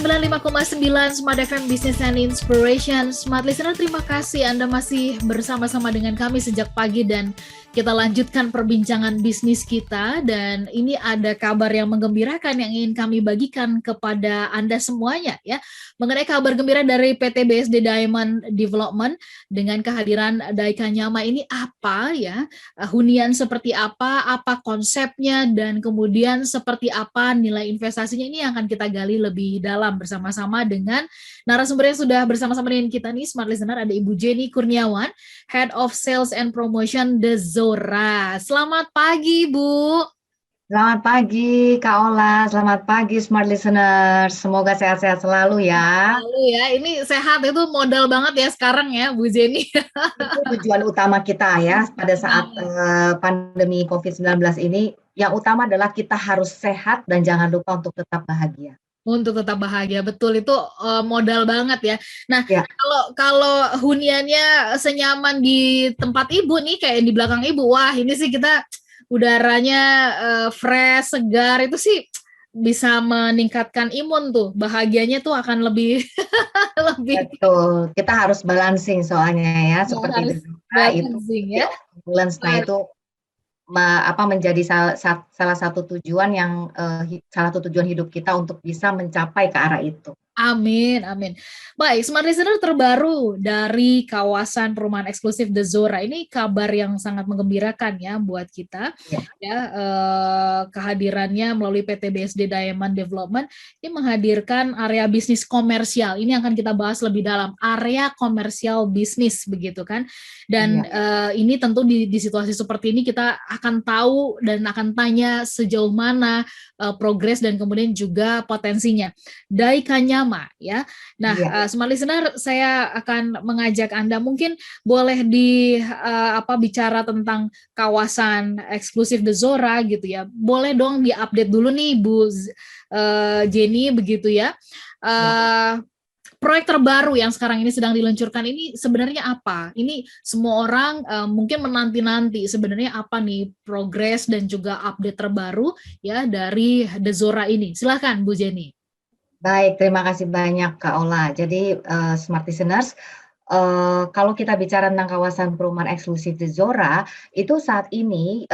95,9 Smart FM Business and Inspiration. Smart Listener, terima kasih Anda masih bersama-sama dengan kami sejak pagi dan kita lanjutkan perbincangan bisnis kita. Dan ini ada kabar yang menggembirakan yang ingin kami bagikan kepada Anda semuanya ya. Mengenai kabar gembira dari PT BSD Diamond Development dengan kehadiran Daika Nyama ini apa ya? Hunian seperti apa konsepnya, dan kemudian seperti apa nilai investasinya, ini yang akan kita gali lebih dalam bersama-sama dengan narasumber yang sudah bersama-sama dengan kita nih, Smart Listener. Ada Ibu Jenny Kurniawan, Head of Sales and Promotion The Zora. Selamat pagi, Bu. Selamat pagi, Kak Ola. Selamat pagi, Smart Listeners. Semoga sehat-sehat selalu ya. Lalu ya, ini sehat itu modal banget ya sekarang ya, Bu Jenny. Itu tujuan utama kita ya pada saat pandemi COVID-19 ini. Yang utama adalah kita harus sehat dan jangan lupa untuk tetap bahagia. Untuk tetap bahagia, betul, itu modal banget ya. Nah, ya. kalau huniannya senyaman di tempat Ibu nih, kayak di belakang Ibu, wah ini sih kita udaranya fresh, segar, itu sih bisa meningkatkan imun tuh, bahagianya tuh akan lebih Betul, kita harus balancing soalnya ya, seperti itu ya. Balance, nah itu menjadi salah satu tujuan hidup kita untuk bisa mencapai ke arah itu. Amin, amin. Baik, Smart Listener, terbaru dari kawasan perumahan eksklusif The Zora. Ini kabar yang sangat menggembirakan ya buat kita. Kehadirannya melalui PT BSD Diamond Development ini menghadirkan area bisnis komersial. Ini akan kita bahas lebih dalam, area komersial bisnis begitu kan. Dan ini tentu di situasi seperti ini kita akan tahu dan akan tanya sejauh mana progres dan kemudian juga potensinya. Daika Nyama ya. Nah, Smart Listener, saya akan mengajak Anda mungkin boleh bicara tentang kawasan eksklusif The Zora gitu ya. Boleh dong diupdate dulu nih Bu Jenny begitu ya. Proyek terbaru yang sekarang ini sedang diluncurkan ini sebenarnya apa? Ini semua orang mungkin menanti-nanti sebenarnya apa nih progres dan juga update terbaru ya dari The Zora ini. Silakan Bu Jenny. Baik, terima kasih banyak Kak Ola. Jadi Smart Listeners, kalau kita bicara tentang kawasan perumahan eksklusif The Zora, itu saat ini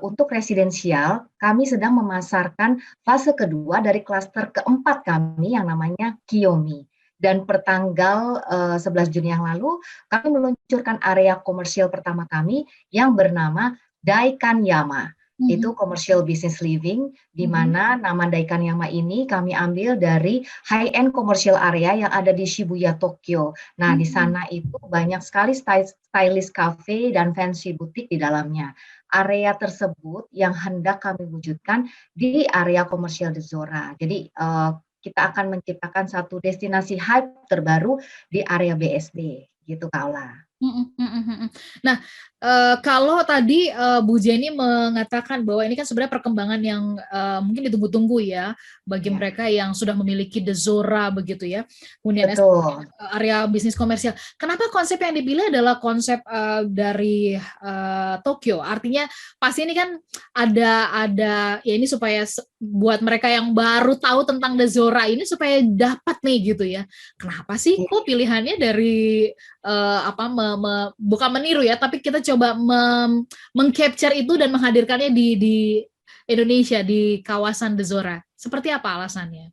untuk residensial kami sedang memasarkan fase kedua dari klaster keempat kami yang namanya Kiyomi. Dan pertanggal 11 Juni yang lalu, kami meluncurkan area komersial pertama kami yang bernama Daikan Yama. Itu commercial business living, di mana nama Daikan Yama ini kami ambil dari high-end commercial area yang ada di Shibuya, Tokyo. Nah, di sana itu banyak sekali stylist cafe dan fancy boutique di dalamnya. Area tersebut yang hendak kami wujudkan di area komersial The Zora. Jadi, kita akan menciptakan satu destinasi hype terbaru di area BSD, gitu Kak Ola. Nah, kalau tadi Bu Jenny mengatakan bahwa ini kan sebenarnya perkembangan yang mungkin ditunggu-tunggu ya bagi mereka yang sudah memiliki The Zora begitu ya, hunian area bisnis komersial. Kenapa konsep yang dipilih adalah konsep dari Tokyo? Artinya pasti ini kan ada ya, ini supaya buat mereka yang baru tahu tentang The Zora ini supaya dapat nih gitu ya. Kenapa sih kok pilihannya dari bukan meniru ya, tapi kita coba mengcapture itu dan menghadirkannya di Indonesia, di kawasan The Zora. Seperti apa alasannya?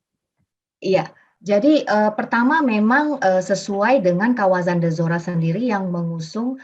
Iya, jadi pertama memang sesuai dengan kawasan The Zora sendiri yang mengusung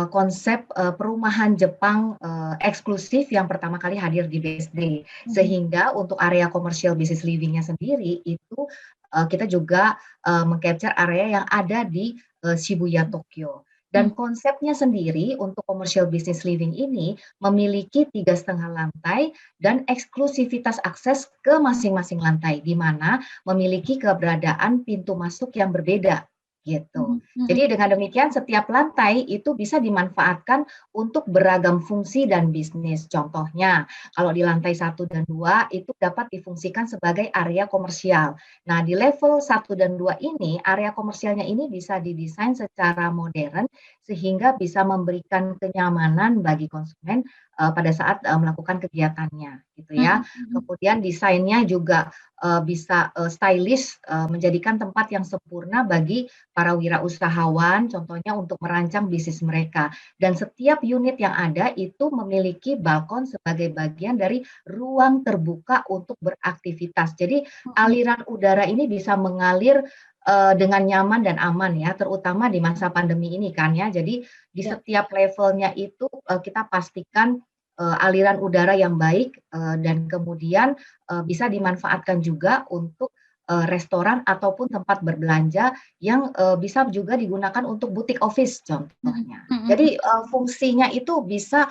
konsep perumahan Jepang eksklusif yang pertama kali hadir di BSD. Sehingga untuk area komersial business living-nya sendiri itu kita juga mengcapture area yang ada di Shibuya, Tokyo. Dan konsepnya sendiri untuk commercial business living ini memiliki 3,5 lantai dan eksklusivitas akses ke masing-masing lantai, di mana memiliki keberadaan pintu masuk yang berbeda. Gitu. Jadi dengan demikian setiap lantai itu bisa dimanfaatkan untuk beragam fungsi dan bisnis. Contohnya, kalau di lantai 1 dan 2 itu dapat difungsikan sebagai area komersial. Nah, di level 1 dan 2 ini, area komersialnya ini bisa didesain secara modern sehingga bisa memberikan kenyamanan bagi konsumen pada saat melakukan kegiatannya, gitu ya. Kemudian desainnya juga bisa stylish, menjadikan tempat yang sempurna bagi para wirausahawan, contohnya untuk merancang bisnis mereka. Dan setiap unit yang ada itu memiliki balkon sebagai bagian dari ruang terbuka untuk beraktivitas. Jadi aliran udara ini bisa mengalir dengan nyaman dan aman ya, terutama di masa pandemi ini kan ya. Jadi di setiap levelnya itu kita pastikan aliran udara yang baik dan kemudian bisa dimanfaatkan juga untuk restoran ataupun tempat berbelanja yang bisa juga digunakan untuk butik office contohnya. Jadi fungsinya itu bisa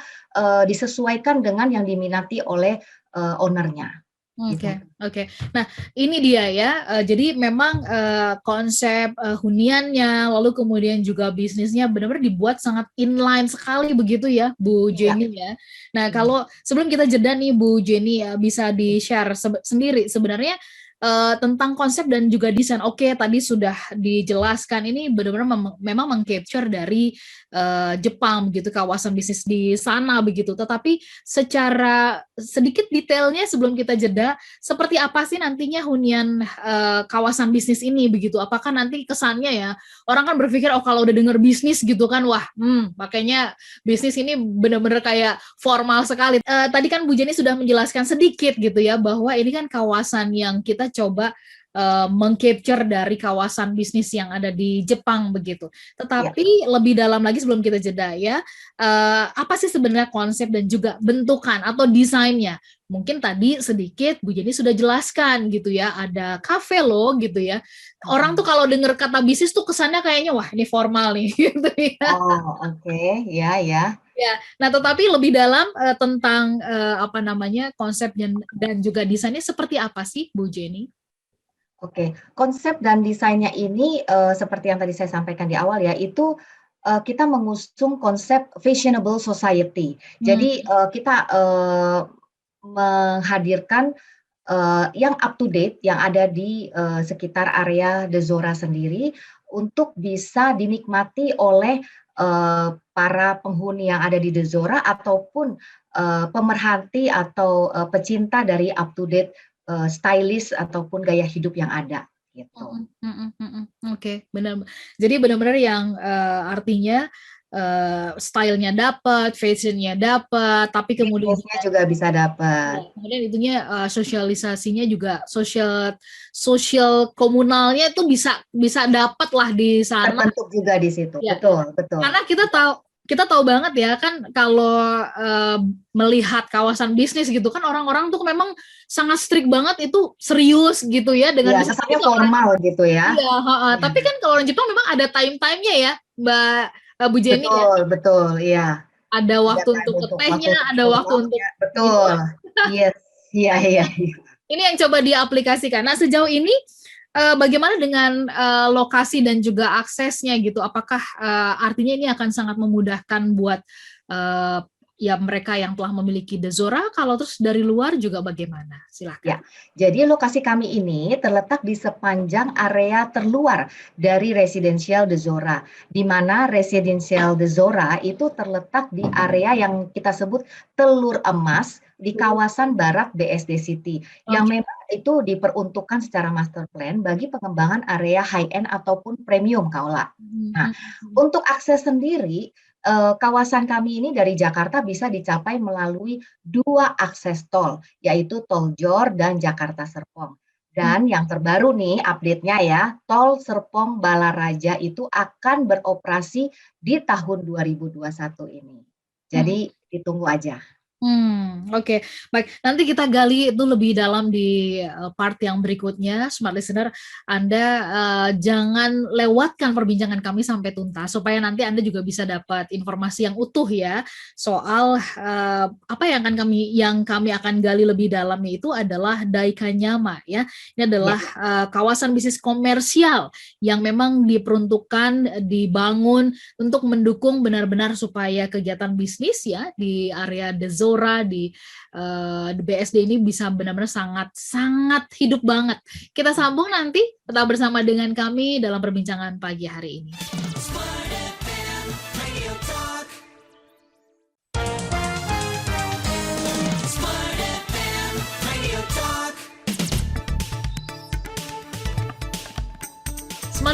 disesuaikan dengan yang diminati oleh ownernya. Oke. Nah, ini dia ya. Jadi memang konsep huniannya, lalu kemudian juga bisnisnya benar-benar dibuat sangat inline sekali begitu ya, Bu Jenny ya. Nah, kalau sebelum kita jeda nih, Bu Jenny bisa di-share sendiri sebenarnya tentang konsep dan juga desain. Oke, tadi sudah dijelaskan ini benar-benar memang meng-capture dari Jepang begitu, kawasan bisnis di sana begitu. Tetapi secara sedikit detailnya sebelum kita jeda, seperti apa sih nantinya hunian kawasan bisnis ini begitu? Apakah nanti kesannya ya orang kan berpikir oh kalau udah denger bisnis gitu kan, wah, makanya bisnis ini benar-benar kayak formal sekali. Tadi kan Bu Jenny sudah menjelaskan sedikit gitu ya bahwa ini kan kawasan yang kita coba meng-capture dari kawasan bisnis yang ada di Jepang begitu. Tetapi lebih dalam lagi sebelum kita jeda ya, apa sih sebenarnya konsep dan juga bentukan atau desainnya? Mungkin tadi sedikit Bu Jenny sudah jelaskan gitu ya, ada kafe loh gitu ya. Orang tuh kalau dengar kata bisnis tuh kesannya kayaknya wah ini formal nih gitu ya. Oh, oke. Ya. Ya, nah tetapi lebih dalam tentang apa namanya konsep dan juga desainnya seperti apa sih Bu Jenny? Oke, konsep dan desainnya ini seperti yang tadi saya sampaikan di awal ya, itu kita mengusung konsep fashionable society. Jadi kita menghadirkan yang up to date yang ada di sekitar area The Zora sendiri untuk bisa dinikmati oleh para penghuni yang ada di The Zora ataupun pemerhati atau pecinta dari up to date stylish ataupun gaya hidup yang ada gitu. Oke, benar. Jadi benar-benar yang artinya stylenya dapat, fashionnya dapat, tapi kemudian juga bisa dapat. Kemudian itunya sosialisasinya juga sosial komunalnya itu bisa dapat lah di sana. Terbentuk juga di situ, ya. Betul. Karena kita tahu banget ya kan kalau melihat kawasan bisnis gitu kan orang-orang tuh memang sangat strict banget, itu serius gitu ya dengan kesannya formal gitu ya. Iya, tapi kan kalau orang Jepang memang ada time-time-nya ya, Mbak Bu Jenny. Betul, iya. Ada waktu untuk ketehnya, ada waktu untuk betul. Yes, iya. Ini yang coba diaplikasikan. Nah, sejauh ini bagaimana dengan lokasi dan juga aksesnya gitu? Apakah artinya ini akan sangat memudahkan buat ya mereka yang telah memiliki The Zora? Kalau terus dari luar juga bagaimana? Silakan. Ya, jadi lokasi kami ini terletak di sepanjang area terluar dari residensial The Zora, di mana residensial The Zora itu terletak di area yang kita sebut telur emas di kawasan barat BSD City, yang memang itu diperuntukkan secara master plan bagi pengembangan area high-end ataupun premium, Kak Ola. Nah, untuk akses sendiri, kawasan kami ini dari Jakarta bisa dicapai melalui 2 akses tol, yaitu Tol Jor dan Jakarta Serpong. Dan yang terbaru nih update-nya ya, Tol Serpong Balaraja itu akan beroperasi di tahun 2021 ini. Jadi ditunggu aja. Oke. Baik, nanti kita gali itu lebih dalam di part yang berikutnya. Smart Listener, Anda jangan lewatkan perbincangan kami sampai tuntas supaya nanti Anda juga bisa dapat informasi yang utuh ya soal apa yang kami akan gali lebih dalam, itu adalah Daikanyama ya. Ini adalah kawasan bisnis komersial yang memang diperuntukkan dibangun untuk mendukung benar-benar supaya kegiatan bisnis ya di area The Zora di BSD ini bisa benar-benar sangat hidup banget. Kita sambung nanti, tetap bersama dengan kami dalam perbincangan pagi hari ini.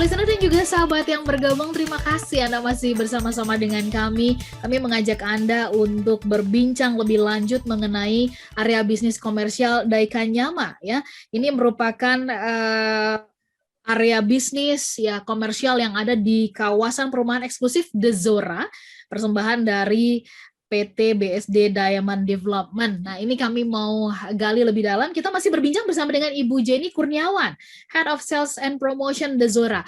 Smart Listener dan juga sahabat yang bergabung, terima kasih Anda masih bersama-sama dengan kami. Kami mengajak Anda untuk berbincang lebih lanjut mengenai area bisnis komersial Daikanyama ya. Ini merupakan area bisnis ya komersial yang ada di kawasan perumahan eksklusif The Zora, persembahan dari PT BSD Diamond Development. Nah, ini kami mau gali lebih dalam. Kita masih berbincang bersama dengan Ibu Jenny Kurniawan, Head of Sales and Promotion The Zora.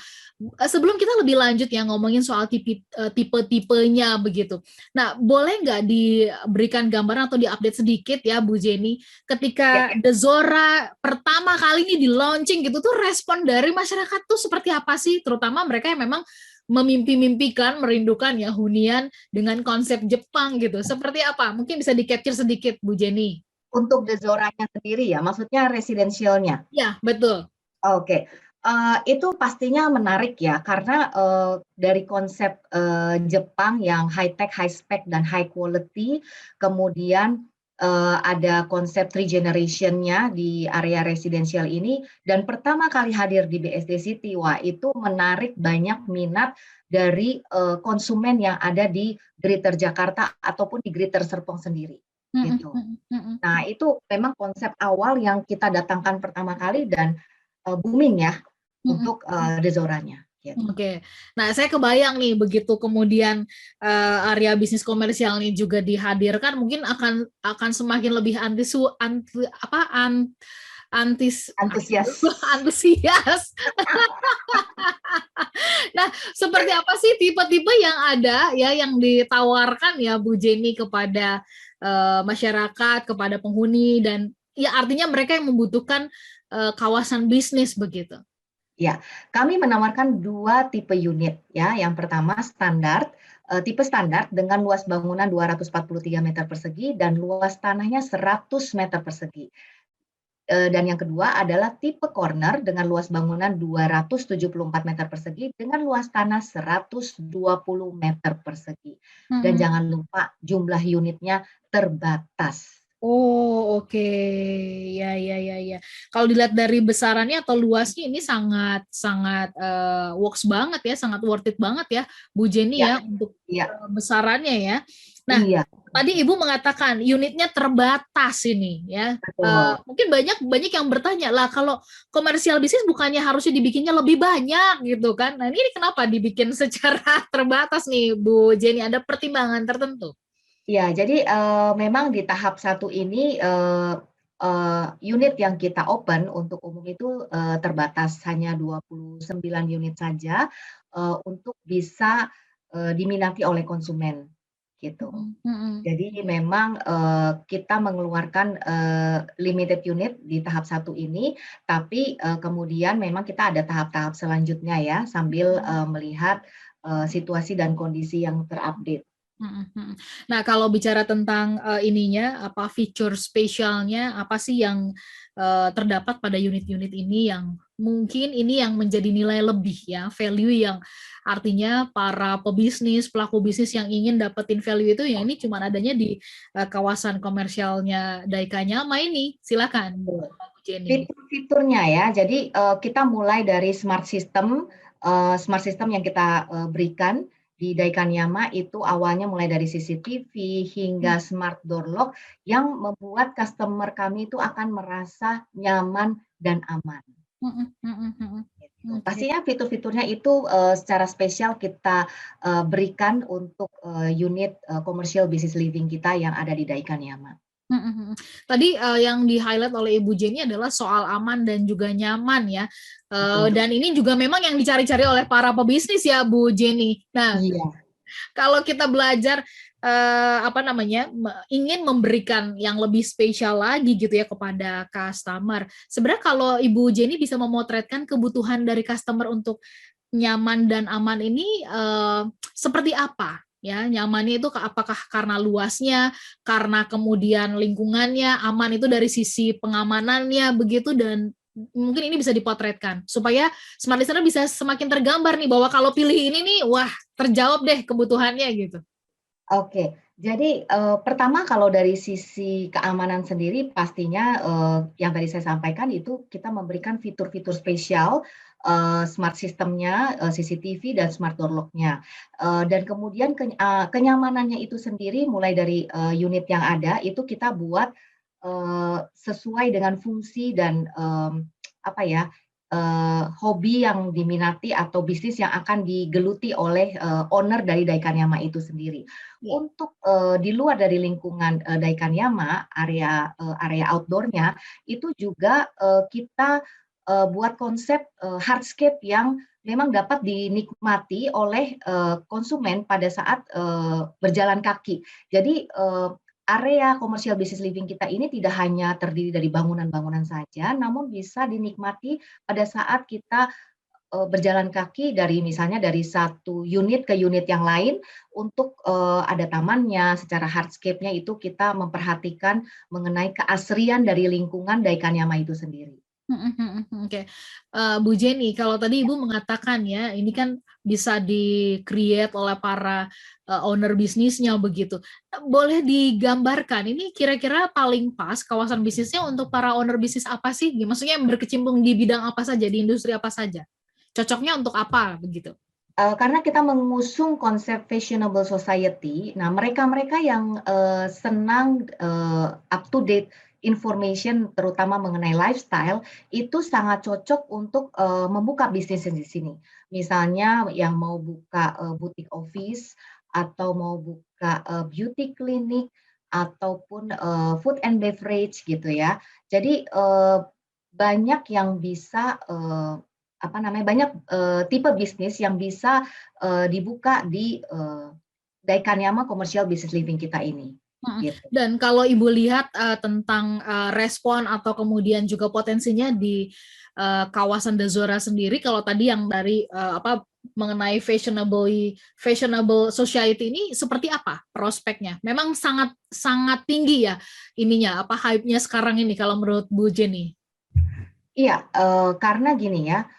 Sebelum kita lebih lanjut ya ngomongin soal tipe-tipenya begitu. Nah, boleh nggak diberikan gambaran atau diupdate sedikit ya Bu Jenny, ketika The Zora pertama kali ini di launching gitu tuh respon dari masyarakat tuh seperti apa sih? Terutama mereka yang memang memimpi-mimpikan, merindukan ya hunian dengan konsep Jepang gitu. Seperti apa? Mungkin bisa di-capture sedikit, Bu Jenny. Untuk The Zora-nya sendiri ya, maksudnya residensialnya? Ya, betul. Oke. Itu pastinya menarik ya, karena dari konsep Jepang yang high-tech, high-spec, dan high quality, kemudian ada konsep three generation-nya di area residensial ini, dan pertama kali hadir di BSD City, wah itu menarik banyak minat dari konsumen yang ada di Greater Jakarta ataupun di Greater Serpong sendiri. Gitu. Nah itu memang konsep awal yang kita datangkan pertama kali dan booming ya untuk The Zora-nya. Gitu. Oke, nah saya kebayang nih begitu kemudian area bisnis komersial ini juga dihadirkan, mungkin akan semakin lebih antusias. Nah, seperti apa sih tipe-tipe yang ada ya yang ditawarkan ya Bu Jenny kepada masyarakat, kepada penghuni, dan ya artinya mereka yang membutuhkan kawasan bisnis begitu. Ya, kami menawarkan 2 tipe unit ya. Yang pertama standar, tipe standar dengan luas bangunan 243 meter persegi dan luas tanahnya 100 meter persegi. Dan yang kedua adalah tipe corner dengan luas bangunan 274 meter persegi dengan luas tanah 120 meter persegi. Dan jangan lupa jumlah unitnya terbatas. Oh, oke. Ya. Kalau dilihat dari besarannya atau luasnya ini sangat works banget ya, sangat worth it banget ya, Bu Jenny ya untuk besarannya ya. Nah, tadi Ibu mengatakan unitnya terbatas ini ya. Mungkin banyak yang bertanya lah, kalau komersial bisnis bukannya harusnya dibikinnya lebih banyak gitu kan. Nah, ini kenapa dibikin secara terbatas nih Bu Jenny? Ada pertimbangan tertentu? Ya, jadi memang di tahap 1 ini unit yang kita open untuk umum itu terbatas, hanya 29 unit saja untuk bisa diminati oleh konsumen gitu. Jadi memang kita mengeluarkan limited unit di tahap 1 ini, tapi kemudian memang kita ada tahap-tahap selanjutnya ya, sambil melihat situasi dan kondisi yang terupdate. Nah, kalau bicara tentang ininya, apa fitur spesialnya, apa sih yang terdapat pada unit-unit ini yang mungkin ini yang menjadi nilai lebih ya, value yang artinya para pebisnis, pelaku bisnis yang ingin dapetin value itu ya ini cuma adanya di kawasan komersialnya Daikanyama ini. Silakan, Bu Jenny. Fitur-fiturnya ya, jadi kita mulai dari smart system yang kita berikan di Daikanyama itu awalnya mulai dari CCTV hingga smart door lock yang membuat customer kami itu akan merasa nyaman dan aman. Pastinya fitur-fiturnya itu secara spesial kita berikan untuk unit commercial business living kita yang ada di Daikanyama. Tadi yang di-highlight oleh Ibu Jenny adalah soal aman dan juga nyaman ya. Dan ini juga memang yang dicari-cari oleh para pebisnis ya Bu Jenny. Nah, kalau kita belajar ingin memberikan yang lebih spesial lagi gitu ya kepada customer. Sebenarnya kalau Ibu Jenny bisa memotretkan kebutuhan dari customer untuk nyaman dan aman ini seperti apa? Ya, nyamannya itu apakah karena luasnya, karena kemudian lingkungannya, aman itu dari sisi pengamanannya begitu, dan mungkin ini bisa dipotretkan supaya smart listener bisa semakin tergambar nih bahwa kalau pilih ini nih, wah terjawab deh kebutuhannya gitu. Oke, Jadi pertama kalau dari sisi keamanan sendiri pastinya yang tadi saya sampaikan itu kita memberikan fitur-fitur spesial, smart system-nya, CCTV dan smart door lock-nya. Dan kemudian kenyamanannya itu sendiri mulai dari unit yang ada itu kita buat sesuai dengan fungsi dan apa ya, hobi yang diminati atau bisnis yang akan digeluti oleh owner dari Daikanyama itu sendiri. Ya. Untuk di luar dari lingkungan Daikanyama, area outdoor-nya itu juga kita buat konsep hardscape yang memang dapat dinikmati oleh konsumen pada saat berjalan kaki. Jadi area commercial business living kita ini tidak hanya terdiri dari bangunan-bangunan saja, namun bisa dinikmati pada saat kita berjalan kaki dari misalnya dari satu unit ke unit yang lain untuk ada tamannya, secara hardscape-nya itu kita memperhatikan mengenai keasrian dari lingkungan Daikanyama itu sendiri. Oke. Bu Jenny, kalau tadi Ibu mengatakan ya, ini kan bisa di-create oleh para owner bisnisnya begitu. Boleh digambarkan, ini kira-kira paling pas kawasan bisnisnya untuk para owner bisnis apa sih? Maksudnya yang berkecimpung di bidang apa saja, di industri apa saja? Cocoknya untuk apa begitu? Karena kita mengusung konsep fashionable society, nah mereka-mereka yang senang up to date information terutama mengenai lifestyle itu sangat cocok untuk membuka bisnis di sini. Misalnya yang mau buka butik office atau mau buka beauty clinic ataupun food and beverage gitu ya. Jadi banyak yang bisa banyak tipe bisnis yang bisa dibuka di Daikanyama Commercial Business Living kita ini. Gitu. Dan kalau Ibu lihat tentang respon atau kemudian juga potensinya di kawasan The Zora sendiri, kalau tadi yang dari mengenai fashionable society ini seperti apa prospeknya? Memang sangat sangat tinggi ya ininya, hype-nya sekarang ini kalau menurut Bu Jenny? Iya, karena gini ya.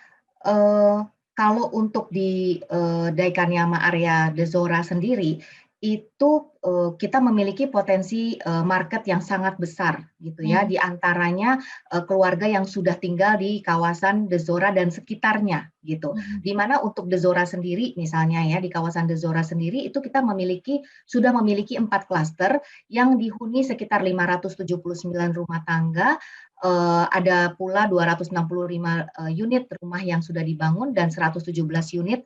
Kalau untuk di Daikanyama area The Zora sendiri, itu kita memiliki potensi market yang sangat besar gitu ya, di antaranya keluarga yang sudah tinggal di kawasan The Zora dan sekitarnya gitu. Di mana untuk The Zora sendiri misalnya ya, di kawasan The Zora sendiri itu kita sudah memiliki 4 klaster yang dihuni sekitar 579 rumah tangga. Ada pula 265 unit rumah yang sudah dibangun dan 117 unit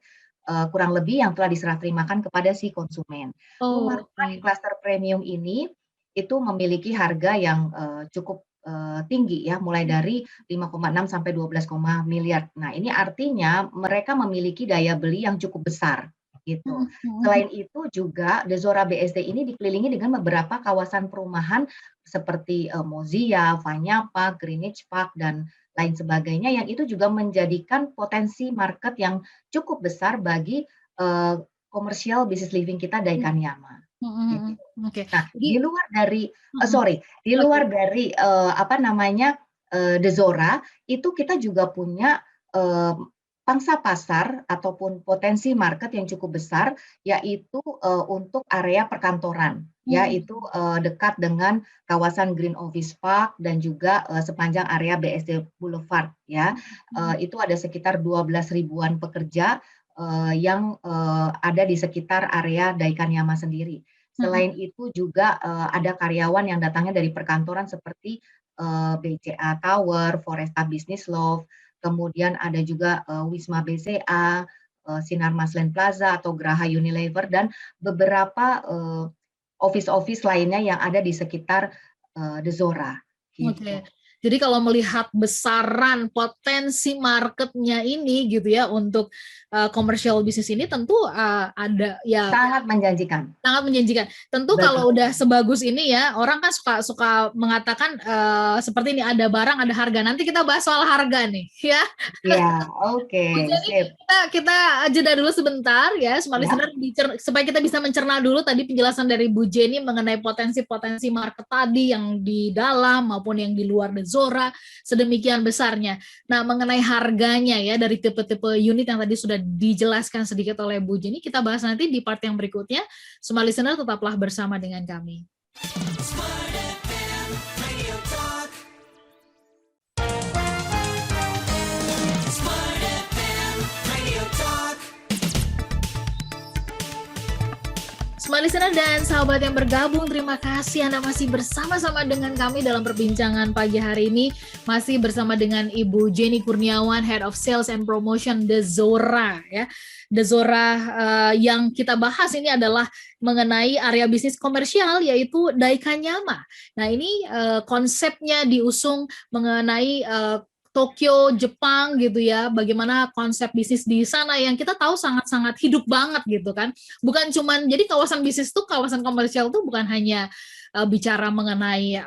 kurang lebih yang telah diserah terimakan kepada si konsumen. Rumah-rumah di klaster premium ini itu memiliki harga yang cukup tinggi ya, mulai dari 5,6 sampai 12, miliar. Nah, ini artinya mereka memiliki daya beli yang cukup besar. Gitu. Selain itu juga The Zora BSD ini dikelilingi dengan beberapa kawasan perumahan seperti Mozia, Fanyapa, Greenwich Park, dan lain sebagainya yang itu juga menjadikan potensi market yang cukup besar bagi komersial business living kita Daikanyama. Gitu. Nah, di luar dari The Zora itu kita juga punya pangsa pasar ataupun potensi market yang cukup besar, yaitu untuk area perkantoran, yaitu dekat dengan kawasan Green Office Park dan juga sepanjang area BSD Boulevard, ya. Itu ada sekitar 12 ribuan pekerja yang ada di sekitar area Daikanyama sendiri. Selain itu juga ada karyawan yang datangnya dari perkantoran seperti BCA Tower, Foresta Business Love, kemudian ada juga Wisma BCA, Sinar Maslen Plaza atau Graha Unilever, dan beberapa office-office lainnya yang ada di sekitar The Zora. Gitu. Okay. Jadi kalau melihat besaran potensi marketnya ini gitu ya untuk commercial bisnis ini tentu ada ya sangat menjanjikan. Sangat menjanjikan. Tentu betul. Kalau udah sebagus ini ya orang kan suka mengatakan seperti ini, ada barang ada harga. Nanti kita bahas soal harga nih ya. Ya, oke. Jadi kita jeda dulu sebentar ya, Smart Listener, supaya kita bisa mencerna dulu tadi penjelasan dari Bu Jenny mengenai potensi-potensi market tadi yang di dalam maupun yang di luar The Zora sedemikian besarnya. Nah, mengenai harganya ya dari tipe-tipe unit yang tadi sudah dijelaskan sedikit oleh Bu Jenny, kita bahas nanti di part yang berikutnya. Semua listener tetaplah bersama dengan kami. Smart Listener dan sahabat yang bergabung, terima kasih Anda masih bersama-sama dengan kami dalam perbincangan pagi hari ini. Masih bersama dengan Ibu Jenny Kurniawan, Head of Sales and Promotion The Zora. Ya. The Zora yang kita bahas ini adalah mengenai area bisnis komersial, yaitu Daikanyama. Nah ini konsepnya diusung mengenai Tokyo, Jepang gitu ya, bagaimana konsep bisnis di sana yang kita tahu sangat-sangat hidup banget gitu kan. Bukan cuman, jadi kawasan bisnis tuh, kawasan komersial tuh bukan hanya bicara mengenai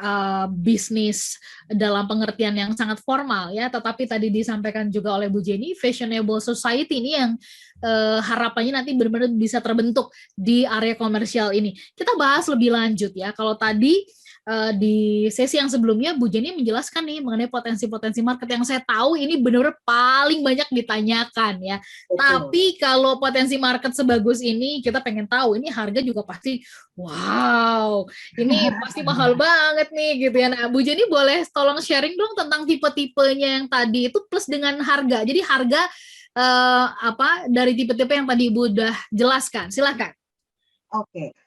bisnis dalam pengertian yang sangat formal ya, tetapi tadi disampaikan juga oleh Bu Jenny, fashionable society ini yang harapannya nanti benar-benar bisa terbentuk di area komersial ini. Kita bahas lebih lanjut ya, kalau tadi di sesi yang sebelumnya Bu Jenny menjelaskan nih mengenai potensi-potensi market yang saya tahu ini benar-benar paling banyak ditanyakan ya. Betul. Tapi kalau potensi market sebagus ini kita pengen tahu ini harga juga pasti wow, ini pasti mahal banget nih gitu ya. Nah, Bu Jenny boleh tolong sharing dong tentang tipe-tipenya yang tadi itu plus dengan harga. Jadi harga dari tipe-tipe yang tadi Ibu udah jelaskan. Silakan. Oke.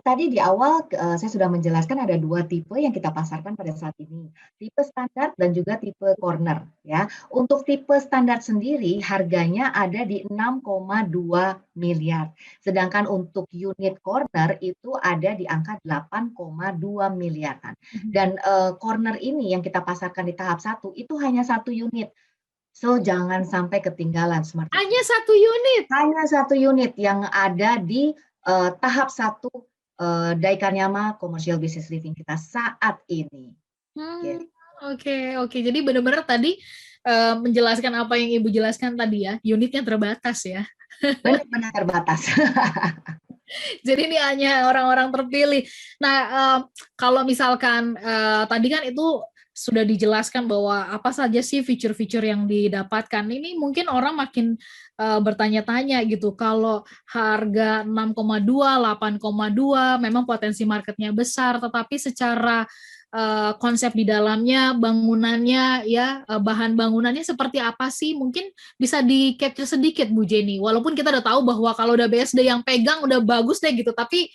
Tadi di awal saya sudah menjelaskan ada 2 tipe yang kita pasarkan pada saat ini, tipe standar dan juga tipe corner ya. Untuk tipe standar sendiri harganya ada di 6,2 miliar. Sedangkan untuk unit corner itu ada di angka 8,2 miliaran. Dan corner ini yang kita pasarkan di tahap 1 itu hanya 1 unit. So jangan sampai ketinggalan Smart. Hanya 1 unit. Hanya 1 unit yang ada di tahap 1 Daikanyama Commercial Business Living kita saat ini. Oke. Jadi benar-benar tadi menjelaskan apa yang Ibu jelaskan tadi ya, unitnya terbatas ya. Benar-benar terbatas. Jadi ini hanya orang-orang terpilih. Nah, kalau misalkan tadi kan itu sudah dijelaskan bahwa apa saja sih fitur-fitur yang didapatkan. Ini mungkin orang makin bertanya-tanya gitu. Kalau harga 6,2, 8,2 memang potensi marketnya besar, tetapi secara konsep di dalamnya, bangunannya, ya bahan bangunannya seperti apa sih? Mungkin bisa di-capture sedikit Bu Jenny. Walaupun kita udah tahu bahwa kalau udah BSD yang pegang udah bagus deh gitu, tapi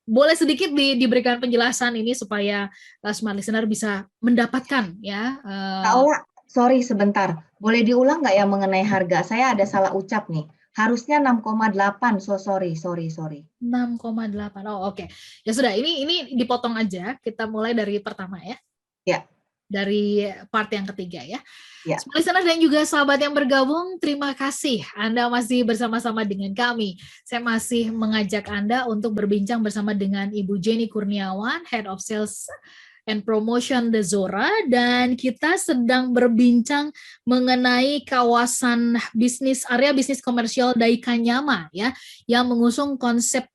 boleh sedikit diberikan penjelasan ini supaya Smart Listener bisa mendapatkan ya. Kak Ola, sorry sebentar. Boleh diulang nggak ya mengenai harga? Saya ada salah ucap nih. Harusnya 6,8. So sorry. 6,8. Oh, oke. Ya sudah, ini dipotong aja. Kita mulai dari pertama ya. Ya. Dari part yang ketiga ya. Ya. Listener dan juga sahabat yang bergabung, terima kasih Anda masih bersama-sama dengan kami. Saya masih mengajak Anda untuk berbincang bersama dengan Ibu Jenny Kurniawan, Head of Sales and Promotion The Zora, dan kita sedang berbincang mengenai kawasan bisnis, area bisnis komersial Daikanyama ya, yang mengusung konsep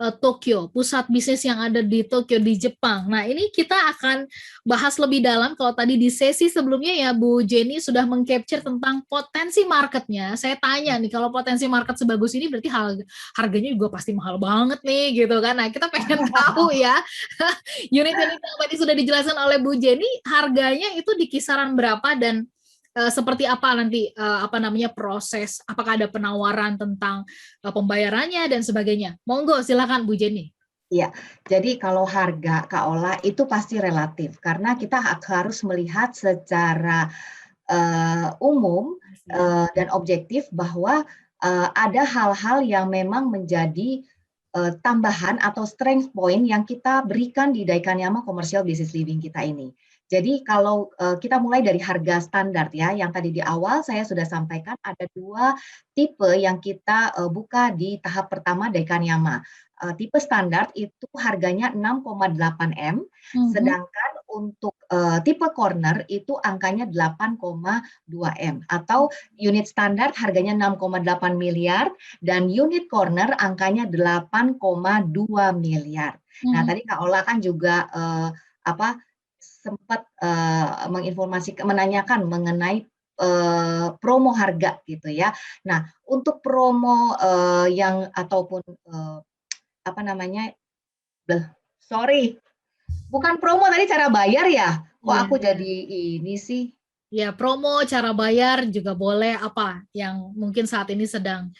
Tokyo, pusat bisnis yang ada di Tokyo di Jepang. Nah, ini kita akan bahas lebih dalam. Kalau tadi di sesi sebelumnya ya Bu Jenny sudah meng-capture tentang potensi marketnya. Saya tanya nih, kalau potensi market sebagus ini berarti harganya juga pasti mahal banget nih gitu kan. Nah, kita pengen tahu ya unit-unit yang tadi sudah dijelaskan oleh Bu Jenny, harganya itu di kisaran berapa dan seperti apa nanti proses, apakah ada penawaran tentang pembayarannya dan sebagainya. Monggo silakan Bu Jenny. Iya, jadi kalau harga Kak Ola itu pasti relatif karena kita harus melihat secara umum dan objektif bahwa ada hal-hal yang memang menjadi tambahan atau strength point yang kita berikan di Daikanyama Commercial Business Living kita ini. Jadi kalau kita mulai dari harga standar ya, yang tadi di awal saya sudah sampaikan ada 2 tipe yang kita buka di tahap pertama Daikanyama. Tipe standar itu harganya 6,8 M, sedangkan untuk tipe corner itu angkanya 8,2 M, atau unit standar harganya 6,8 miliar dan unit corner angkanya 8,2 miliar. Nah tadi Kak Ola kan juga sempat menanyakan mengenai promo harga gitu ya. Nah, untuk promo yang ataupun apa namanya? Sorry, bukan promo tadi, cara bayar ya? Kok Iya, aku iya. jadi ini sih? Ya, promo, cara bayar juga boleh apa yang mungkin saat ini sedang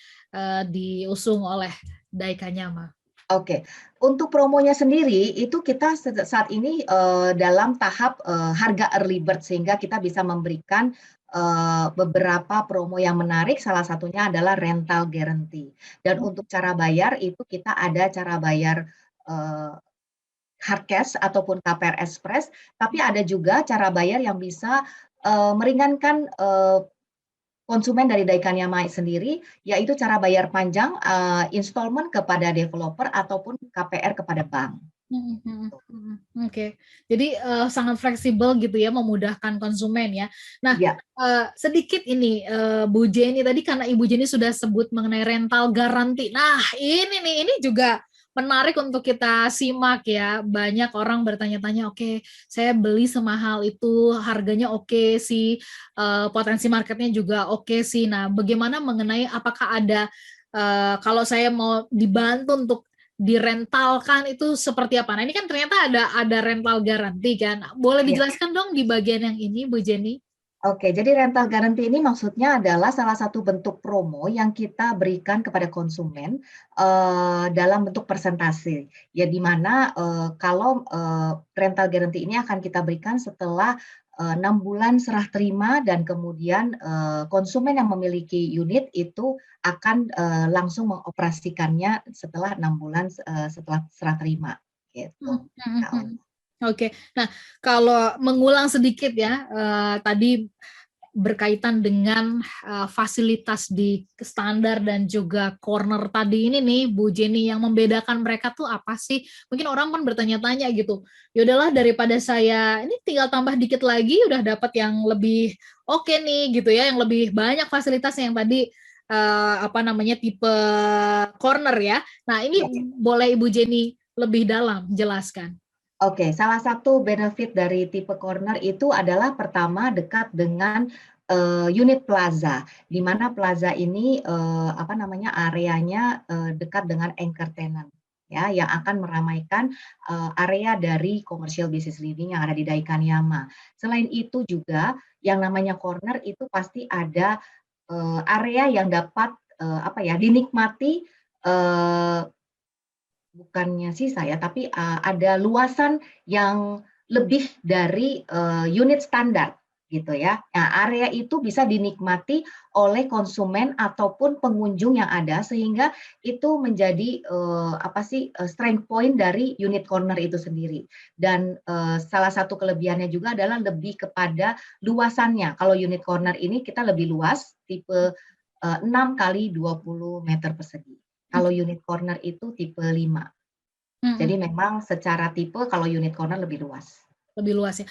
diusung oleh Daikanyama. Oke, untuk promonya sendiri itu kita saat ini dalam tahap harga early bird, sehingga kita bisa memberikan beberapa promo yang menarik. Salah satunya adalah rental guarantee. Dan untuk cara bayar itu kita ada cara bayar eh, hard cash ataupun KPR Express, tapi ada juga cara bayar yang bisa meringankan konsumen dari Daikanyama sendiri, yaitu cara bayar panjang installment kepada developer ataupun KPR kepada bank. Oke, jadi sangat fleksibel gitu ya, memudahkan konsumen ya. Nah, Ya, sedikit ini Bu Jenny tadi, karena Ibu Jenny sudah sebut mengenai rental garanti. Nah, ini juga menarik untuk kita simak ya. Banyak orang bertanya-tanya, oke, saya beli semahal itu, harganya oke sih, potensi marketnya juga oke sih. Nah, bagaimana mengenai apakah ada kalau saya mau dibantu untuk direntalkan itu seperti apa? Nah, ini kan ternyata ada rental garanti kan. Boleh ya. dijelaskan dong di bagian yang ini, Bu Jenny? Oke, jadi rental guarantee ini maksudnya adalah salah satu bentuk promo yang kita berikan kepada konsumen dalam bentuk persentase. Ya, di mana kalau rental guarantee ini akan kita berikan setelah 6 bulan serah terima, dan kemudian konsumen yang memiliki unit itu akan langsung mengoperasikannya setelah 6 bulan setelah serah terima. Gitu. Oke, nah kalau mengulang sedikit ya, tadi berkaitan dengan fasilitas di standar dan juga corner tadi ini nih, Bu Jenny, yang membedakan mereka tuh apa sih? Mungkin orang kan bertanya-tanya gitu. Ya udahlah, daripada saya ini tinggal tambah dikit lagi udah dapat yang lebih oke nih gitu ya, yang lebih banyak fasilitas yang tadi apa namanya tipe corner ya. Nah, ini Ya. boleh Ibu Jenny lebih dalam jelaskan. Oke, salah satu benefit dari tipe corner itu adalah pertama dekat dengan unit plaza, di mana plaza ini apa namanya areanya dekat dengan anchor tenant, ya, yang akan meramaikan area dari commercial business living yang ada di Daikanyama. Selain itu juga yang namanya corner itu pasti ada area yang dapat apa ya dinikmati, bukannya sisa ya, tapi ada luasan yang lebih dari unit standar gitu ya. Nah, area itu bisa dinikmati oleh konsumen ataupun pengunjung yang ada, sehingga itu menjadi apa sih strength point dari unit corner itu sendiri. Dan salah satu kelebihannya juga adalah lebih kepada luasannya. Kalau unit corner ini kita lebih luas, tipe 6 kali 20 meter persegi. Kalau unit corner itu tipe 5. Jadi memang secara tipe kalau unit corner lebih luas. Lebih luas ya.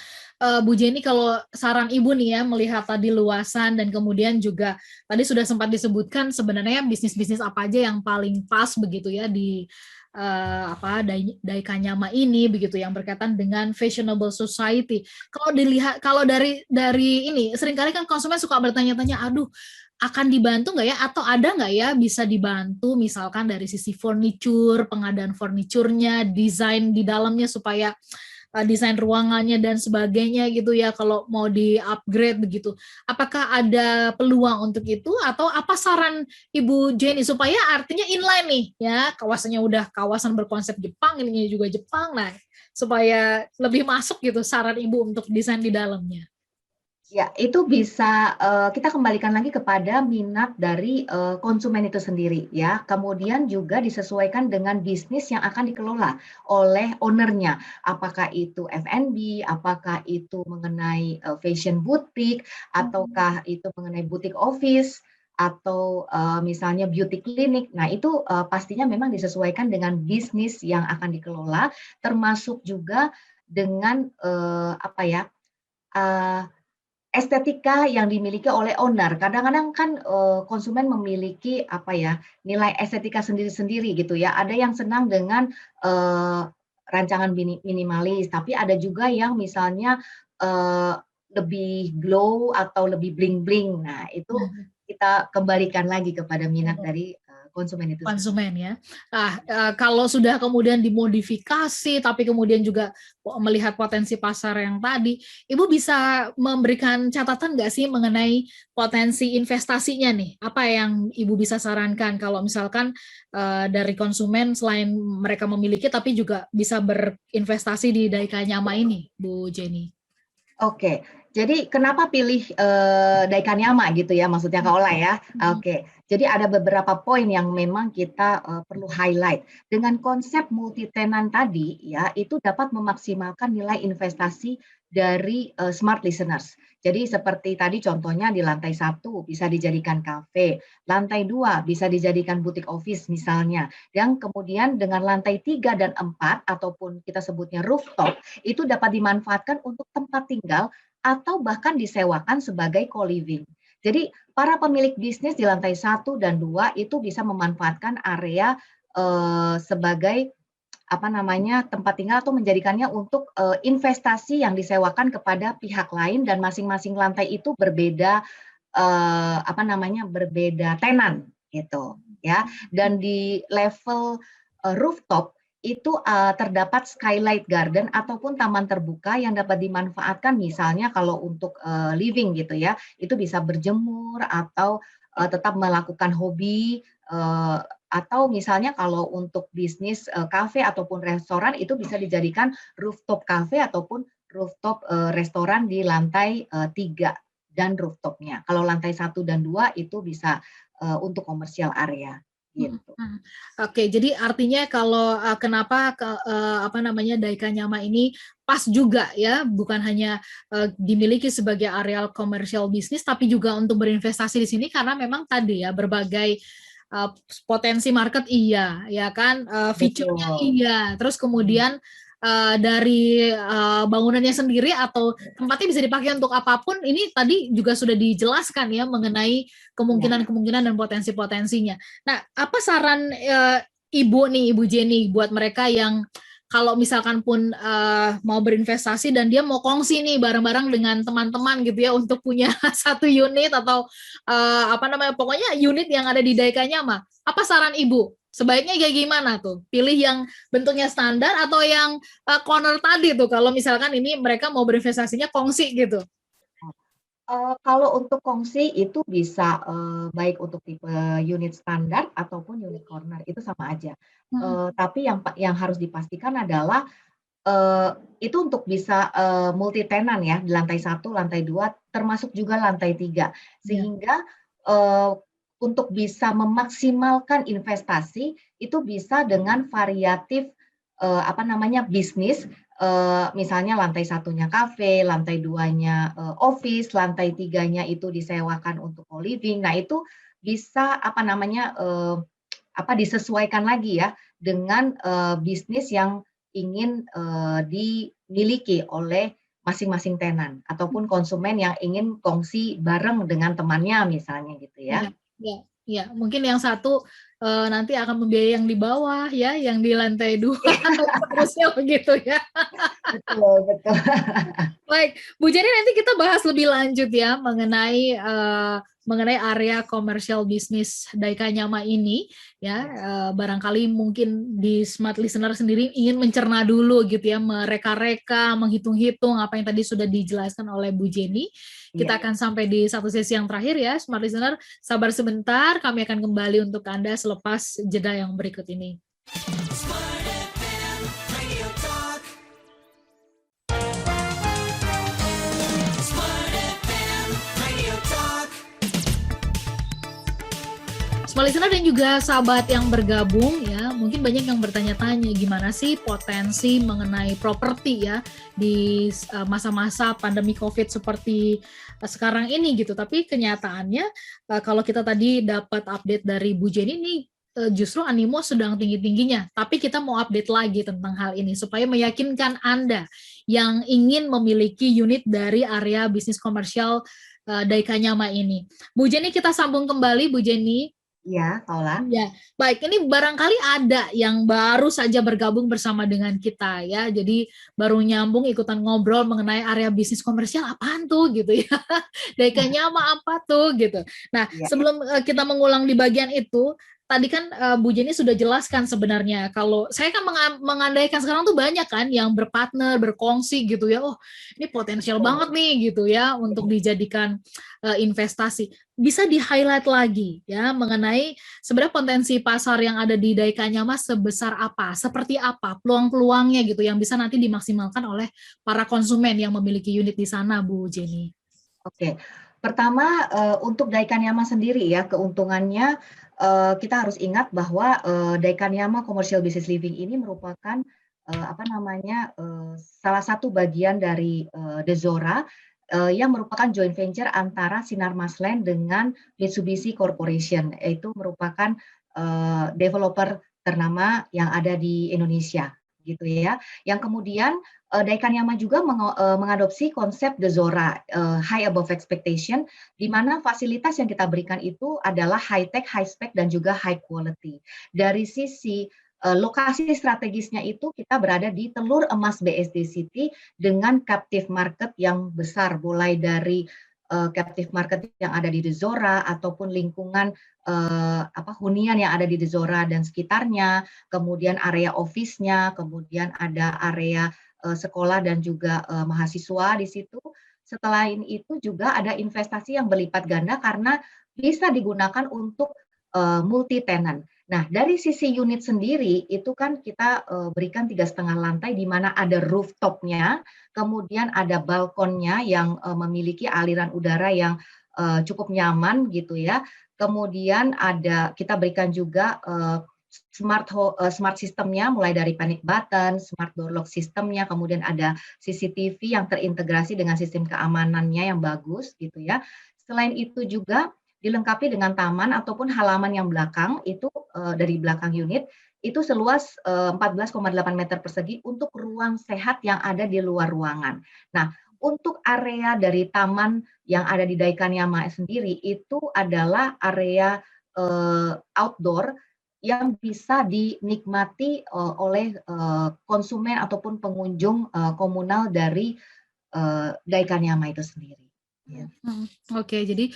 Bu Jenny, kalau saran Ibu nih ya, melihat tadi luasan dan kemudian juga tadi sudah sempat disebutkan sebenarnya bisnis-bisnis apa aja yang paling pas begitu ya di apa Daikanyama ini begitu, yang berkaitan dengan fashionable society. Kalau dilihat, kalau dari ini seringkali kan konsumen suka bertanya-tanya, aduh, akan dibantu nggak ya, atau ada nggak ya bisa dibantu misalkan dari sisi furniture, pengadaan furniturnya, desain di dalamnya supaya desain ruangannya dan sebagainya gitu ya, kalau mau di-upgrade begitu. Apakah ada peluang untuk itu, atau apa saran Ibu Jenny supaya artinya inline nih ya, kawasannya udah kawasan berkonsep Jepang, ininya juga Jepang, nah supaya lebih masuk gitu saran Ibu untuk desain di dalamnya. Ya, itu bisa kita kembalikan lagi kepada minat dari konsumen itu sendiri ya. Kemudian juga disesuaikan dengan bisnis yang akan dikelola oleh ownernya. Apakah itu F&B, apakah itu mengenai fashion boutique, ataukah itu mengenai boutique office, atau misalnya beauty clinic. Nah, itu pastinya memang disesuaikan dengan bisnis yang akan dikelola, termasuk juga dengan apa ya? Estetika yang dimiliki oleh owner. Kadang-kadang kan konsumen memiliki apa ya, nilai estetika sendiri-sendiri gitu ya. Ada yang senang dengan rancangan minimalis, tapi ada juga yang misalnya lebih glow atau lebih bling-bling. Nah, itu kita kembalikan lagi kepada minat dari konsumen itu sendiri. Konsumen ya. Nah, kalau sudah kemudian dimodifikasi, tapi kemudian juga melihat potensi pasar yang tadi, Ibu bisa memberikan catatan nggak sih mengenai potensi investasinya nih? Apa yang Ibu bisa sarankan kalau misalkan dari konsumen selain mereka memiliki, tapi juga bisa berinvestasi di Daikanyama ini, Bu Jenny? Oke, jadi kenapa pilih Daikanyama gitu ya, maksudnya Kak Ola ya? Oke, jadi ada beberapa poin yang memang kita perlu highlight. Dengan konsep multi tenant tadi ya, itu dapat memaksimalkan nilai investasi dari smart listeners. Jadi seperti tadi contohnya di lantai 1 bisa dijadikan kafe, lantai 2 bisa dijadikan butik office misalnya, yang kemudian dengan lantai 3 dan 4 ataupun kita sebutnya rooftop itu dapat dimanfaatkan untuk tempat tinggal atau bahkan disewakan sebagai co-living. Jadi para pemilik bisnis di lantai 1 dan 2 itu bisa memanfaatkan area sebagai tempat tinggal atau menjadikannya untuk investasi yang disewakan kepada pihak lain dan masing-masing lantai itu berbeda berbeda tenan gitu ya. Dan di level rooftop itu terdapat skylight garden ataupun taman terbuka yang dapat dimanfaatkan misalnya kalau untuk living gitu ya, itu bisa berjemur atau tetap melakukan hobi atau misalnya kalau untuk bisnis kafe ataupun restoran itu bisa dijadikan rooftop kafe ataupun rooftop restoran di lantai 3 dan rooftopnya. Kalau lantai 1 dan 2 itu bisa untuk komersial area. Gitu. Oke, jadi artinya kalau kenapa Daikanyama ini pas juga ya, bukan hanya dimiliki sebagai areal komersial bisnis, tapi juga untuk berinvestasi di sini karena memang tadi ya berbagai potensi market iya, ya kan, fiturnya iya, terus kemudian dari bangunannya sendiri atau tempatnya bisa dipakai untuk apapun, ini tadi juga sudah dijelaskan ya mengenai kemungkinan-kemungkinan dan potensi-potensinya. Nah, apa saran Ibu Jenny buat mereka yang kalau misalkan pun mau berinvestasi dan dia mau kongsi nih bareng-bareng dengan teman-teman gitu ya untuk punya satu unit atau pokoknya unit yang ada di Daikanyama. Apa saran Ibu? Sebaiknya kayak gimana tuh? Pilih yang bentuknya standar atau yang corner tadi tuh kalau misalkan ini mereka mau berinvestasinya kongsi gitu. Kalau untuk kongsi itu bisa baik untuk tipe unit standar ataupun unit corner itu sama aja. Tapi yang harus dipastikan adalah itu untuk bisa multi tenant ya di lantai 1, lantai 2, termasuk juga lantai 3. Sehingga untuk bisa memaksimalkan investasi itu bisa dengan variatif bisnis. Misalnya lantai 1-nya kafe, lantai 2-nya office, lantai 3-nya itu disewakan untuk co-living. Nah, itu bisa disesuaikan lagi ya dengan bisnis yang ingin dimiliki oleh masing-masing tenan ataupun konsumen yang ingin kongsi bareng dengan temannya misalnya gitu ya. Ya, mungkin yang satu nanti akan membiayai yang di bawah ya, yang di lantai 2 atau seterusnya begitu ya. Betul. Baik, Bu Jenny, nanti kita bahas lebih lanjut ya mengenai area komersial bisnis Daikanyama ini ya. Barangkali mungkin di Smart Listener sendiri ingin mencerna dulu gitu ya, mereka-reka, menghitung-hitung apa yang tadi sudah dijelaskan oleh Bu Jenny. Kita akan sampai di satu sesi yang terakhir ya, Smart Listener. Sabar sebentar, kami akan kembali untuk Anda selepas jeda yang berikut ini. Smart Listener dan juga sahabat yang bergabung ya, mungkin banyak yang bertanya-tanya gimana sih potensi mengenai properti ya di masa-masa pandemi COVID seperti sekarang ini gitu. Tapi kenyataannya kalau kita tadi dapat update dari Bu Jenny ini justru animo sedang tinggi-tingginya. Tapi kita mau update lagi tentang hal ini supaya meyakinkan Anda yang ingin memiliki unit dari area bisnis komersial Daikanyama ini. Bu Jenny, kita sambung kembali Bu Jenny. Ya, Paula. Ya, baik. Ini barangkali ada yang baru saja bergabung bersama dengan kita ya. Jadi baru nyambung ikutan ngobrol mengenai area bisnis komersial apaan tuh gitu ya. Daikanyama apa tuh gitu. Nah, Ya. sebelum kita mengulang di bagian itu, tadi kan Bu Jenny sudah jelaskan sebenarnya kalau saya kan mengandaikan sekarang tuh banyak kan yang berpartner, berkongsi gitu ya. Oh, ini potensial banget nih gitu ya untuk dijadikan investasi. Bisa di-highlight lagi ya mengenai sebenarnya potensi pasar yang ada di Daikanyama sebesar apa, seperti apa, peluang-peluangnya gitu yang bisa nanti dimaksimalkan oleh para konsumen yang memiliki unit di sana, Bu Jenny. Oke, pertama untuk Daikanyama sendiri ya keuntungannya kita harus ingat bahwa Daikanyama Commercial Business Living ini merupakan apa namanya salah satu bagian dari Dezora yang merupakan joint venture antara Sinar Masland dengan Mitsubishi Corporation, yaitu merupakan developer ternama yang ada di Indonesia, gitu ya. Yang kemudian Daikanyama juga mengadopsi konsep Dezora, high above expectation, di mana fasilitas yang kita berikan itu adalah high tech, high spec, dan juga high quality. Dari sisi lokasi strategisnya itu kita berada di Telur Emas BSD City dengan captive market yang besar, mulai dari captive market yang ada di Dezora ataupun lingkungan hunian yang ada di Dezora dan sekitarnya, kemudian area office-nya, kemudian ada area sekolah dan juga mahasiswa di situ. Setelah itu juga ada investasi yang berlipat ganda karena bisa digunakan untuk multi tenant. Nah, dari sisi unit sendiri itu kan kita berikan 3,5 lantai di mana ada rooftopnya, kemudian ada balkonnya yang memiliki aliran udara yang cukup nyaman gitu ya. Kemudian kita berikan juga smart systemnya, mulai dari panic button, smart door lock systemnya, kemudian ada CCTV yang terintegrasi dengan sistem keamanannya yang bagus gitu ya. Selain itu juga dilengkapi dengan taman ataupun halaman yang belakang itu dari belakang unit itu seluas 14,8 meter persegi untuk ruang sehat yang ada di luar ruangan. Nah, untuk area dari taman yang ada di Daikanyama sendiri itu adalah area outdoor yang bisa dinikmati oleh konsumen ataupun pengunjung komunal dari Daikanyama itu sendiri. Ya. Oke, jadi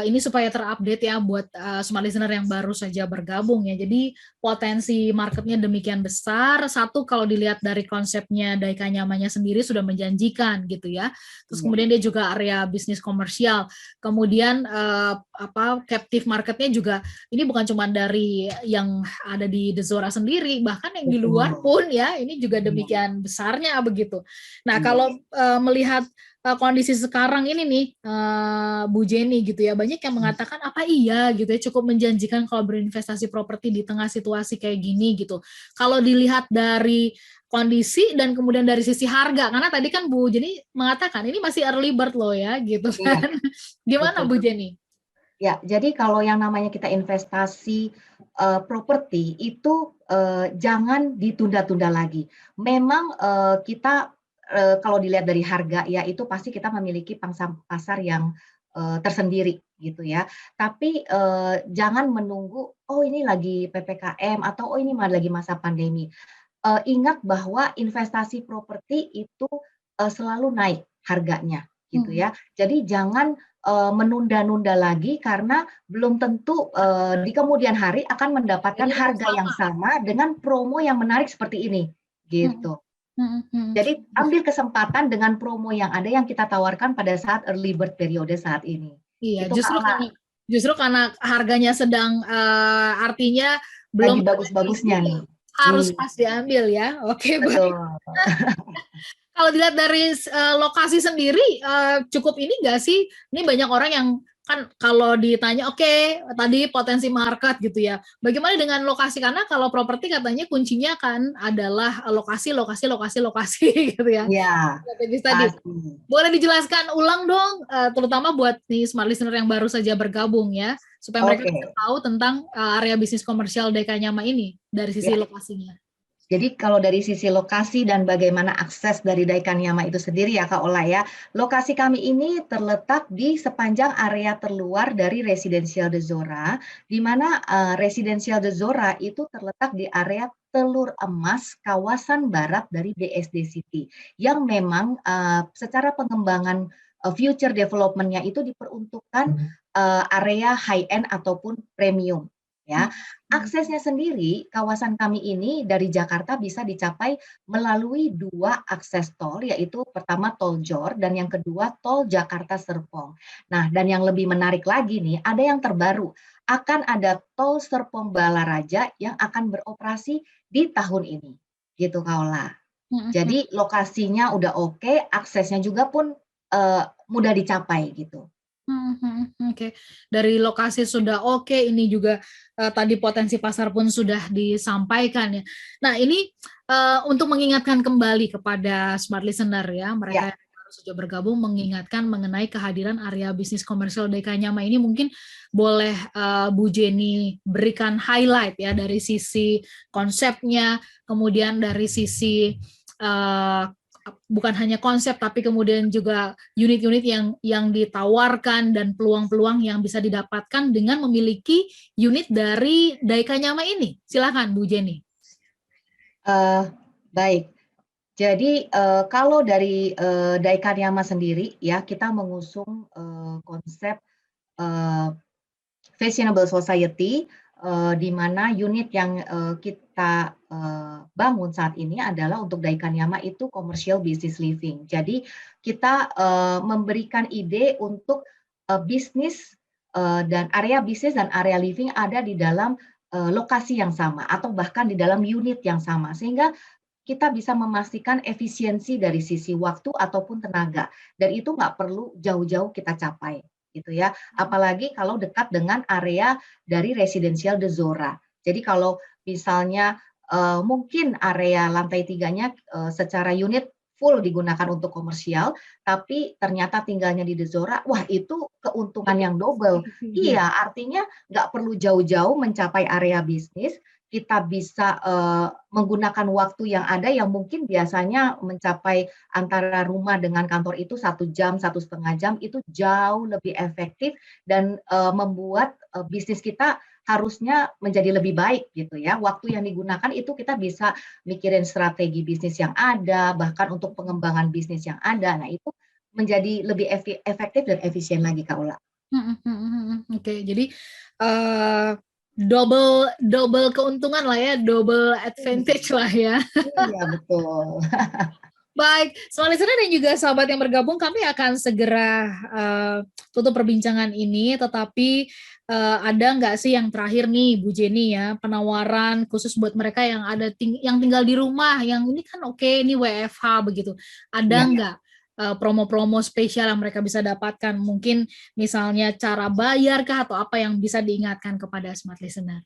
ini supaya terupdate ya buat smart listener yang baru saja bergabung ya. Jadi potensi marketnya demikian besar. Satu, kalau dilihat dari konsepnya Daikanyamanya sendiri sudah menjanjikan gitu ya. Terus kemudian dia juga area bisnis komersial. Kemudian captive marketnya juga ini bukan cuma dari yang ada di Dezora sendiri, bahkan yang di luar pun ya ini juga demikian besarnya begitu. Nah, kalau melihat kondisi sekarang ini nih Bu Jenny gitu ya, banyak yang mengatakan apa iya gitu ya cukup menjanjikan kalau berinvestasi properti di tengah situasi kayak gini gitu. Kalau dilihat dari kondisi dan kemudian dari sisi harga, karena tadi kan Bu Jenny mengatakan ini masih early bird loh ya gitu kan. Gimana Bu Jenny? Ya, jadi kalau yang namanya kita investasi properti itu jangan ditunda-tunda lagi. Memang kita kalau dilihat dari harga ya itu pasti kita memiliki pangsa pasar yang tersendiri gitu ya. Tapi jangan menunggu oh ini lagi PPKM atau oh ini lagi masa pandemi. Ingat bahwa investasi properti itu selalu naik harganya gitu ya. Jadi jangan menunda-nunda lagi karena belum tentu di kemudian hari akan mendapatkan harga yang sama dengan promo yang menarik seperti ini gitu. Jadi ambil kesempatan dengan promo yang ada yang kita tawarkan pada saat early bird periode saat ini. Iya, itu justru karena harganya sedang artinya belum bagus-bagusnya nih. Harus pas diambil ya. Oke, baik. Kalau dilihat dari lokasi sendiri cukup ini nggak sih? Ini banyak orang yang kan kalau ditanya oke, tadi potensi market gitu ya. Bagaimana dengan lokasi? Karena kalau properti katanya kuncinya kan adalah lokasi gitu ya. Iya. Tadi. Boleh dijelaskan ulang dong, terutama buat nih smart listener yang baru saja bergabung ya, supaya mereka bisa tahu tentang area bisnis komersial Daikanyama ini dari sisi lokasinya. Jadi kalau dari sisi lokasi dan bagaimana akses dari Daikanyama itu sendiri ya Kak Ola ya, lokasi kami ini terletak di sepanjang area terluar dari Residensial De Zora, di mana Residensial De Zora itu terletak di area Telur Emas, kawasan barat dari BSD City, yang memang secara pengembangan future development-nya itu diperuntukkan area high-end ataupun premium. Ya, aksesnya sendiri, kawasan kami ini dari Jakarta bisa dicapai melalui 2 akses tol, yaitu pertama tol Jor dan yang kedua tol Jakarta Serpong. Nah, dan yang lebih menarik lagi nih, ada yang terbaru, akan ada tol Serpong Balaraja yang akan beroperasi di tahun ini, gitu Kak Ola. Jadi lokasinya udah oke, aksesnya juga pun mudah dicapai gitu. Oke. Dari lokasi sudah oke, ini juga tadi potensi pasar pun sudah disampaikan ya. Nah, ini untuk mengingatkan kembali kepada smart listener ya, mereka Ya. yang baru saja bergabung, mengingatkan mengenai kehadiran area bisnis komersial Daikanyama ini, mungkin boleh Bu Jenny berikan highlight ya dari sisi konsepnya, kemudian dari sisi bukan hanya konsep tapi kemudian juga unit-unit yang ditawarkan dan peluang-peluang yang bisa didapatkan dengan memiliki unit dari Daikanyama ini. Silakan Bu Jenny. Baik. Jadi kalau dari Daikanyama sendiri ya, kita mengusung konsep fashionable society, di mana unit yang kita bangun saat ini adalah untuk Daikanyama itu commercial business living. Jadi kita memberikan ide untuk bisnis dan area bisnis dan area living ada di dalam lokasi yang sama atau bahkan di dalam unit yang sama, sehingga kita bisa memastikan efisiensi dari sisi waktu ataupun tenaga, dan itu nggak perlu jauh-jauh kita capai, gitu ya. Apalagi kalau dekat dengan area dari Residensial De Zora. Jadi kalau misalnya mungkin area lantai 3-nya secara unit full digunakan untuk komersial, tapi ternyata tinggalnya di De Zora, wah itu keuntungan yang double. Iya, artinya nggak perlu jauh-jauh mencapai area bisnis, kita bisa menggunakan waktu yang ada yang mungkin biasanya mencapai antara rumah dengan kantor itu 1 jam, 1,5 jam, itu jauh lebih efektif dan membuat bisnis kita harusnya menjadi lebih baik gitu ya. Waktu yang digunakan itu kita bisa mikirin strategi bisnis yang ada, bahkan untuk pengembangan bisnis yang ada. Nah, itu menjadi lebih efektif dan efisien lagi Kak Ula. Oke, jadi double keuntungan lah ya, double advantage lah ya. Iya, betul. Baik, smart listener dan juga sahabat yang bergabung, kami akan segera tutup perbincangan ini, tetapi ada nggak sih yang terakhir nih Bu Jenny ya, penawaran khusus buat mereka yang yang tinggal di rumah, yang ini kan oke, ini WFH begitu, ada nggak promo-promo spesial yang mereka bisa dapatkan, mungkin misalnya cara bayar kah atau apa yang bisa diingatkan kepada smart listener?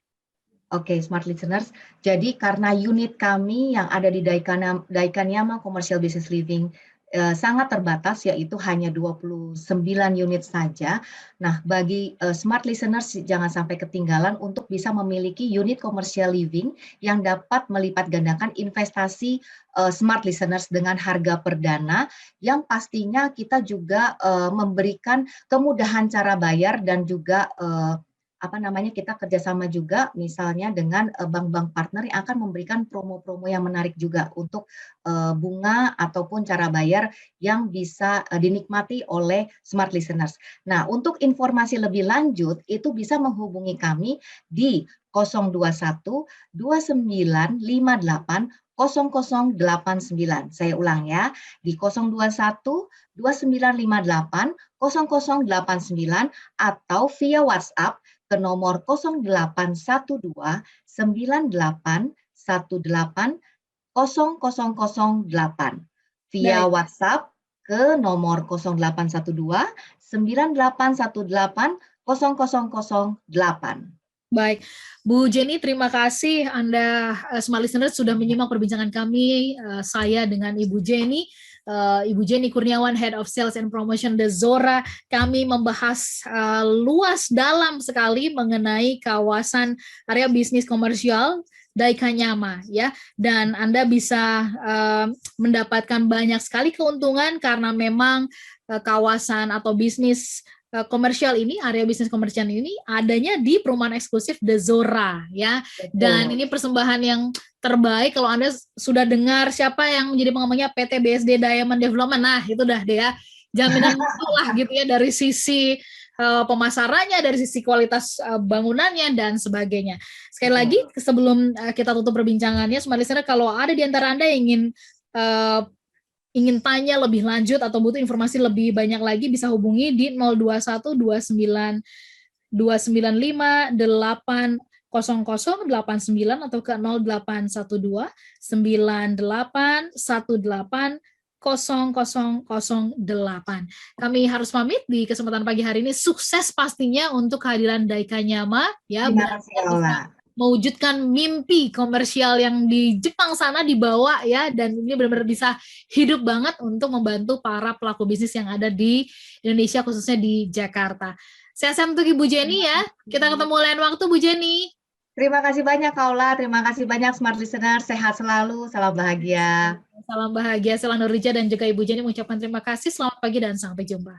Oke, smart listeners. Jadi karena unit kami yang ada di Daikanyama Commercial Business Living sangat terbatas, yaitu hanya 29 unit saja. Nah, bagi smart listeners jangan sampai ketinggalan untuk bisa memiliki unit commercial living yang dapat melipat gandakan investasi smart listeners dengan harga perdana, yang pastinya kita juga memberikan kemudahan cara bayar dan juga kita kerjasama juga misalnya dengan bank-bank partner yang akan memberikan promo-promo yang menarik juga untuk bunga ataupun cara bayar yang bisa dinikmati oleh smart listeners. Nah, untuk informasi lebih lanjut itu bisa menghubungi kami di 021 2958 0089. Saya ulang ya, di 021 2958 0089 atau via WhatsApp ke nomor 0812 9818 00008 via WhatsApp ke nomor 0812 9818 0008. Baik, Bu Jenny, terima kasih Anda smart listener sudah menyimak perbincangan kami, saya dengan Ibu Jenny. Ibu Jenny Kurniawan, Head of Sales and Promotion De Zora. Kami membahas luas dalam sekali mengenai kawasan area bisnis komersial Daikanyama ya, dan Anda bisa mendapatkan banyak sekali keuntungan karena memang kawasan atau bisnis komersial ini, area bisnis komersial ini adanya di perumahan eksklusif The Zora ya. Dan ini persembahan yang terbaik. Kalau Anda sudah dengar siapa yang menjadi pengembannya PT BSD Diamond Development, nah itu dah deh ya, jaminan mutu lah gitu ya, dari sisi pemasarannya, dari sisi kualitas bangunannya dan sebagainya. Sekali lagi sebelum kita tutup perbincangannya, Smart Listener, kalau ada di antara Anda yang ingin tanya lebih lanjut atau butuh informasi lebih banyak lagi, bisa hubungi di 021 29 295 80089 atau ke 0812 9818 00008. Kami harus pamit di kesempatan pagi hari ini. Sukses pastinya untuk kehadiran Daikanyama ya. Terima kasih, Aula. Mewujudkan mimpi komersial yang di Jepang sana dibawa ya, dan ini benar-benar bisa hidup banget untuk membantu para pelaku bisnis yang ada di Indonesia, khususnya di Jakarta. Sehat-sehat untuk Ibu Jenny ya. Kita ketemu lain waktu, Bu Jenny. Terima kasih banyak, Aula. Terima kasih banyak, Smart Listener. Sehat selalu, salam bahagia. Salam bahagia, Sela Nurija dan juga Ibu Jenny mengucapkan terima kasih. Selamat pagi dan sampai jumpa.